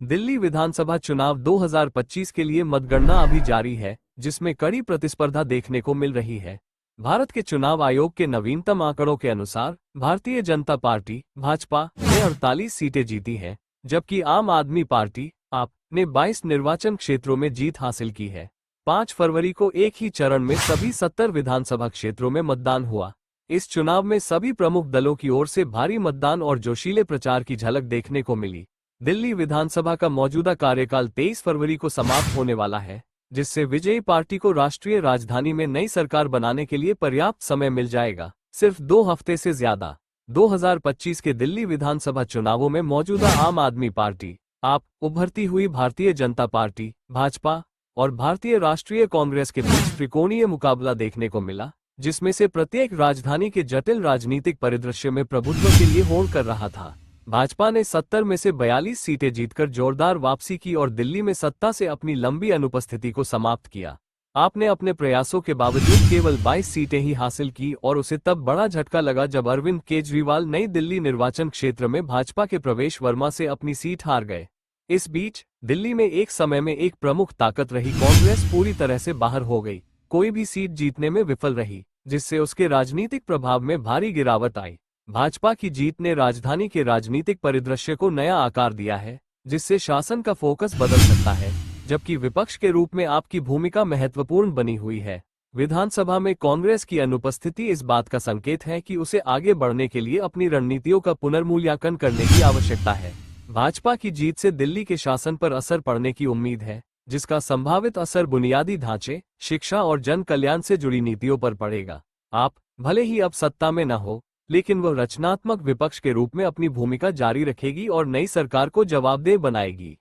दिल्ली विधानसभा चुनाव 2025 के लिए मतगणना अभी जारी है, जिसमें कड़ी प्रतिस्पर्धा देखने को मिल रही है। भारत के चुनाव आयोग के नवीनतम आंकड़ों के अनुसार भारतीय जनता पार्टी भाजपा ने 48 सीटें जीती हैं, जबकि आम आदमी पार्टी आप ने 22 निर्वाचन क्षेत्रों में जीत हासिल की है। 5 फरवरी को एक ही चरण में सभी 70 विधानसभा क्षेत्रों में मतदान हुआ। इस चुनाव में सभी प्रमुख दलों की ओर से भारी मतदान और जोशीले प्रचार की झलक देखने को मिली। दिल्ली विधानसभा का मौजूदा कार्यकाल 23 फरवरी को समाप्त होने वाला है, जिससे विजयी पार्टी को राष्ट्रीय राजधानी में नई सरकार बनाने के लिए पर्याप्त समय मिल जाएगा, सिर्फ 2 हफ्ते से ज्यादा। 2025 के दिल्ली विधानसभा चुनावों में मौजूदा आम आदमी पार्टी आप, उभरती हुई भारतीय जनता पार्टी भाजपा और भारतीय राष्ट्रीय कांग्रेस के बीच त्रिकोणीय मुकाबला देखने को मिला, जिसमें से प्रत्येक राजधानी के जटिल राजनीतिक परिदृश्य में प्रभुत्व के लिए होड़ कर रहा था। भाजपा ने 70 में से 42 सीटें जीतकर जोरदार वापसी की और दिल्ली में सत्ता से अपनी लंबी अनुपस्थिति को समाप्त किया। आपने अपने प्रयासों के बावजूद केवल 22 सीटें ही हासिल की और उसे तब बड़ा झटका लगा जब अरविंद केजरीवाल नई दिल्ली निर्वाचन क्षेत्र में भाजपा के प्रवेश वर्मा से अपनी सीट हार गए। इस बीच दिल्ली में एक समय में एक प्रमुख ताकत रही कांग्रेस पूरी तरह से बाहर हो गई, कोई भी सीट जीतने में विफल रही, जिससे उसके राजनीतिक प्रभाव में भारी गिरावट आई। भाजपा की जीत ने राजधानी के राजनीतिक परिदृश्य को नया आकार दिया है, जिससे शासन का फोकस बदल सकता है, जबकि विपक्ष के रूप में आपकी भूमिका महत्वपूर्ण बनी हुई है। विधानसभा में कांग्रेस की अनुपस्थिति इस बात का संकेत है कि उसे आगे बढ़ने के लिए अपनी रणनीतियों का पुनर्मूल्यांकन करने की आवश्यकता है। भाजपा की जीत से दिल्ली के शासन पर असर पड़ने की उम्मीद है, जिसका संभावित असर बुनियादी ढांचे, शिक्षा और जन कल्याण से जुड़ी नीतियों पर पड़ेगा। आप भले ही अब सत्ता में न हो, लेकिन वह रचनात्मक विपक्ष के रूप में अपनी भूमिका जारी रखेगी और नई सरकार को जवाबदेह बनाएगी।